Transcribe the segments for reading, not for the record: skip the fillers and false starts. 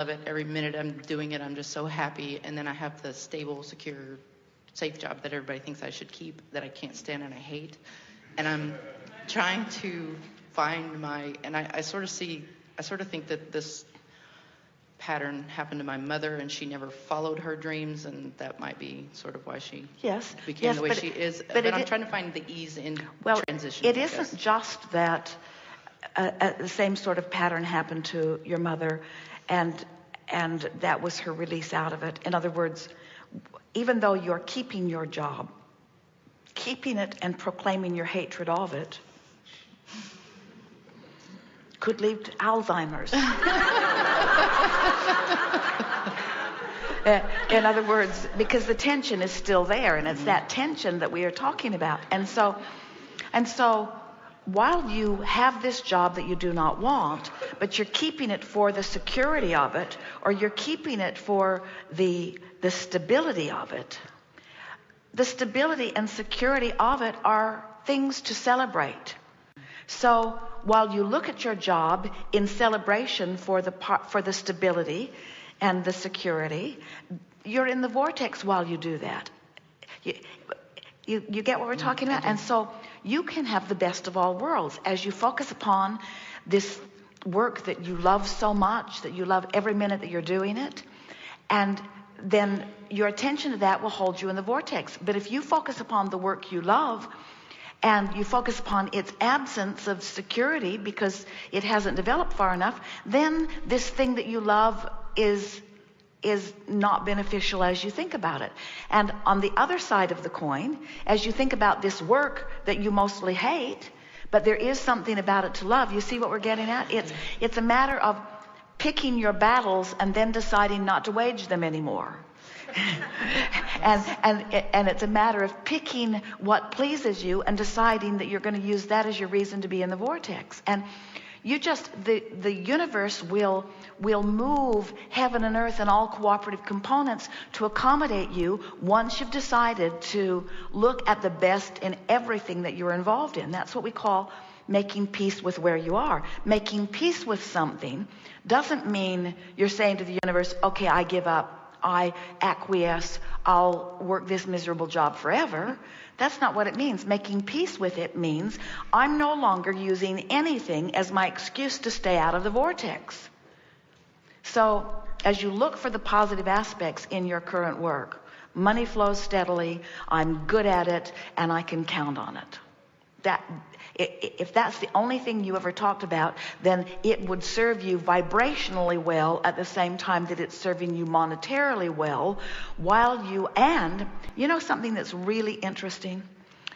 love it. Every minute I'm doing it, I'm just so happy. And then I have the stable, secure, safe job that everybody thinks I should keep, that I can't stand and I hate. And I'm trying to find and I sort of think that this pattern happened to my mother, and she never followed her dreams, and that might be sort of why she became the way she is. But I'm trying to find the ease in transition. It isn't just that the same sort of pattern happened to your mother, and that was her release out of it. In other words, even though you're keeping your job, keeping it and proclaiming your hatred of it could lead to Alzheimer's. In other words, because the tension is still there, and it's that tension that we are talking about. And so while you have this job that you do not want, but you're keeping it for the security of it, or you're keeping it for the stability of it, the stability and security of it are things to celebrate. So while you look at your job in celebration for the stability and the security, you're in the vortex while you do that. You get what we're talking about? And so you can have the best of all worlds as you focus upon this work that you love so much, that you love every minute that you're doing it, and then your attention to that will hold you in the vortex. But if you focus upon the work you love, and you focus upon its absence of security because it hasn't developed far enough, then this thing that you love is not beneficial as you think about it. And on the other side of the coin, as you think about this work that you mostly hate, but there is something about it to love, you see what we're getting at? It's a matter of picking your battles and then deciding not to wage them anymore. and it's a matter of picking what pleases you and deciding that you're going to use that as your reason to be in the vortex. And the universe will move heaven and earth and all cooperative components to accommodate you once you've decided to look at the best in everything that you're involved in. That's what we call making peace with where you are. Making peace with something doesn't mean you're saying to the universe, okay, I give up, I acquiesce, I'll work this miserable job forever. That's not what it means. Making peace with it means I'm no longer using anything as my excuse to stay out of the vortex. So as you look for the positive aspects in your current work, money flows steadily, I'm good at it, and I can count on it. If that's the only thing you ever talked about, then it would serve you vibrationally well at the same time that it's serving you monetarily well, and you know something that's really interesting?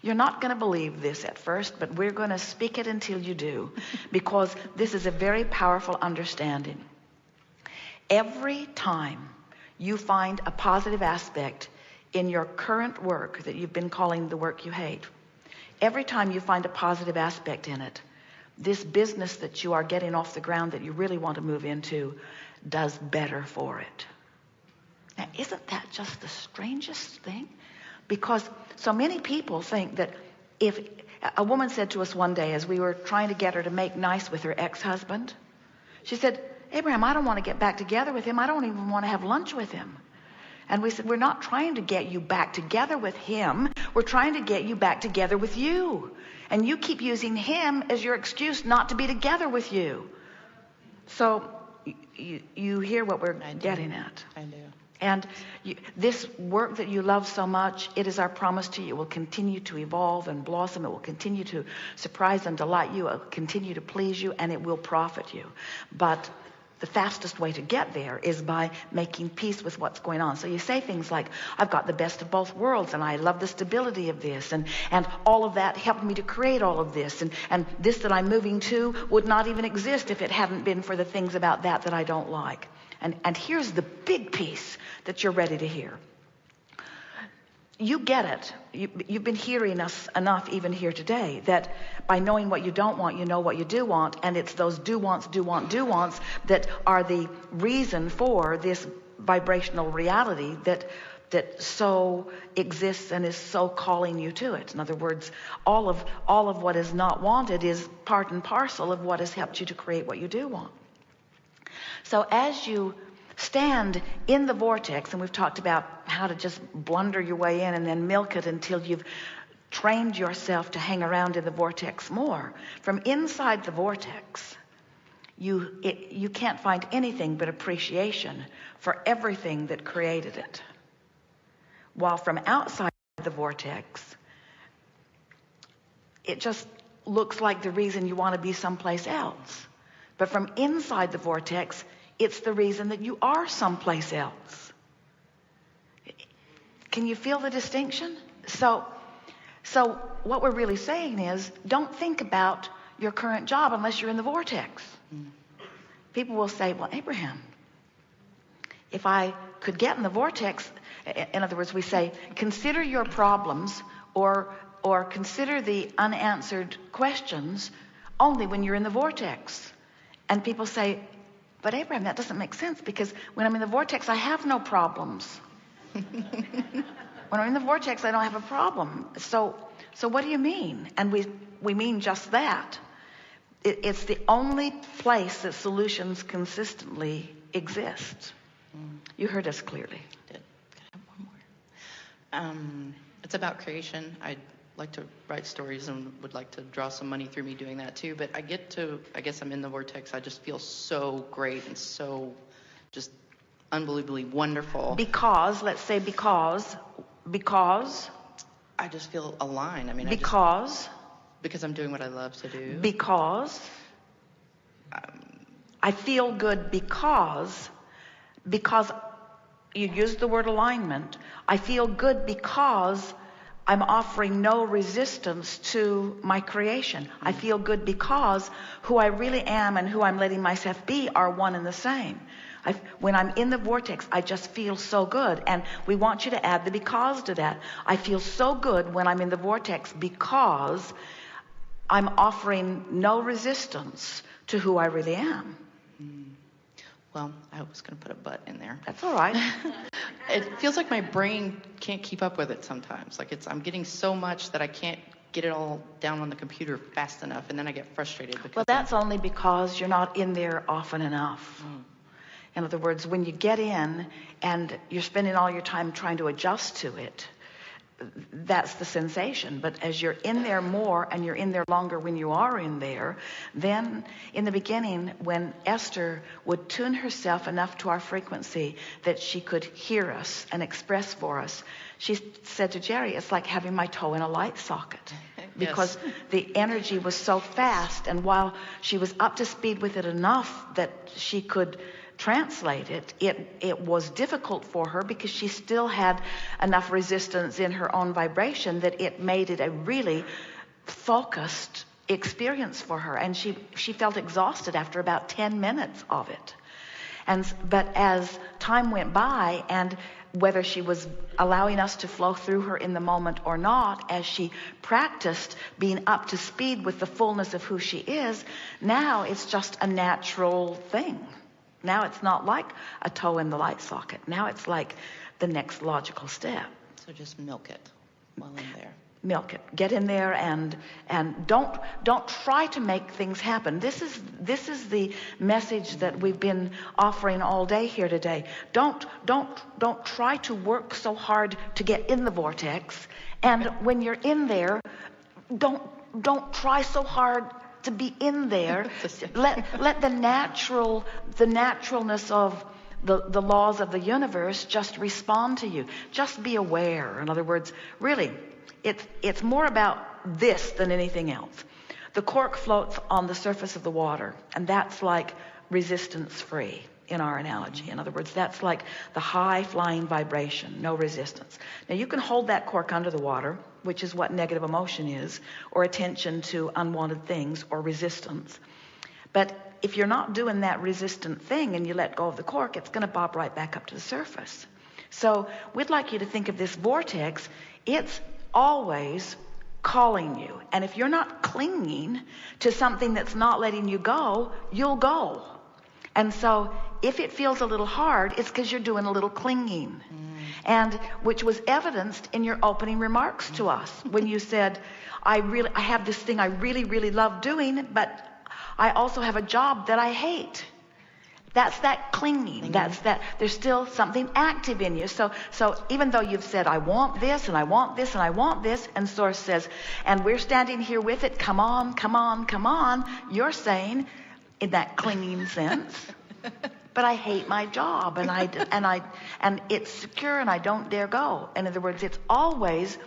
You're not going to believe this at first, but we're going to speak it until you do, because this is a very powerful understanding. Every time you find a positive aspect in your current work that you've been calling the work you hate, every time you find a positive aspect in it, this business that you are getting off the ground that you really want to move into does better for it. Now, isn't that just the strangest thing? Because so many people think that if a woman said to us one day as we were trying to get her to make nice with her ex-husband, she said, Abraham, I don't want to get back together with him. I don't even want to have lunch with him. And we said, we're not trying to get you back together with him. We're trying to get you back together with you. And you keep using him as your excuse not to be together with you. So you hear what we're getting at. I do. And this work that you love so much, it is our promise to you. It will continue to evolve and blossom. It will continue to surprise and delight you. It will continue to please you, and it will profit you. But the fastest way to get there is by making peace with what's going on. So you say things like, I've got the best of both worlds, and I love the stability of this, and all of that helped me to create all of this, and this that I'm moving to would not even exist if it hadn't been for the things about that I don't like. And here's the big piece that you're ready to hear. You get it. You've been hearing us enough even here today that by knowing what you don't want, you know what you do want, and it's those do wants that are the reason for this vibrational reality that so exists and is so calling you to it. In other words, all of what is not wanted is part and parcel of what has helped you to create what you do want. So as you Stand in the vortex, and we've talked about how to just blunder your way in and then milk it until you've trained yourself to hang around in the vortex more. From inside the vortex, you can't find anything but appreciation for everything that created it. While from outside the vortex, it just looks like the reason you want to be someplace else. But from inside the vortex, it's the reason that you are someplace else. Can you feel the distinction? So what we're really saying is, don't think about your current job unless you're in the vortex. People will say, well, Abraham, if I could get in the vortex, in other words, we say, consider your problems or consider the unanswered questions only when you're in the vortex. And people say, but Abraham, that doesn't make sense, because when I'm in the vortex, I have no problems. When I'm in the vortex, I don't have a problem. So what do you mean? And we mean just that. It's the only place that solutions consistently exist. You heard us clearly. Did. Can I have one more? It's about creation. I'd like to write stories and would like to draw some money through me doing that too. But I guess I'm in the vortex. I just feel so great and so just unbelievably wonderful. Because I just feel aligned. I mean, because I'm doing what I love to do. Because I feel good because you used the word alignment. I feel good because I'm offering no resistance to my creation. I feel good because who I really am and who I'm letting myself be are one and the same. When I'm in the vortex, I just feel so good. And we want you to add the because to that. I feel so good when I'm in the vortex because I'm offering no resistance to who I really am. Well, I was going to put a but in there. That's all right. It feels like my brain can't keep up with it sometimes. Like I'm getting so much that I can't get it all down on the computer fast enough, and then I get frustrated. Well, that's only because you're not in there often enough. In other words, when you get in and you're spending all your time trying to adjust to it, that's the sensation. But as you're in there more and you're in there longer when you are in there, then in the beginning, when Esther would tune herself enough to our frequency that she could hear us and express for us, she said to Jerry, it's like having my toe in a light socket. Because the energy was so fast, and while she was up to speed with it enough that she could translate it, it was difficult for her because she still had enough resistance in her own vibration that it made it a really focused experience for her. And she felt exhausted after about 10 minutes of it. But as time went by, and whether she was allowing us to flow through her in the moment or not, as she practiced being up to speed with the fullness of who she is, now it's just a natural thing. Now it's not like a toe in the light socket. Now it's like the next logical step. So just milk it while in there. Milk it. Get in there and don't try to make things happen. This is the message that we've been offering all day here today. Don't try to work so hard to get in the vortex. And when you're in there, don't try so hard to be in there. Let the naturalness of the laws of the universe just respond to you. Just be aware. In other words, really, it's more about this than anything else. The cork floats on the surface of the water, and that's like resistance-free in our analogy. In other words, that's like the high-flying vibration, no resistance. Now, you can hold that cork under the water, which is what negative emotion is, or attention to unwanted things, or resistance. But if you're not doing that resistant thing and you let go of the cork, it's going to bob right back up to the surface. So we'd like you to think of this vortex. It's always calling you. And if you're not clinging to something that's not letting you go, you'll go. And so if it feels a little hard, it's because you're doing a little clinging. And which was evidenced in your opening remarks to us when you said, I have this thing I really, really love doing, but I also have a job that I hate. That's that clinging. That's that there's still something active in you. So even though you've said, I want this and I want this and I want this, and Source says, and we're standing here with it, come on, come on, come on, you're saying in that clinging sense, but I hate my job and it's secure and I don't dare go. In other words, it's always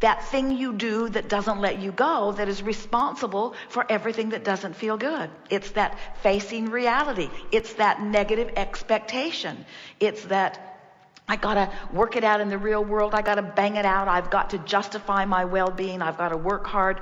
that thing you do that doesn't let you go that is responsible for everything that doesn't feel good. It's that facing reality. It's that negative expectation. It's that I got to work it out in the real world. I got to bang it out. I've got to justify my well-being. I've got to work hard.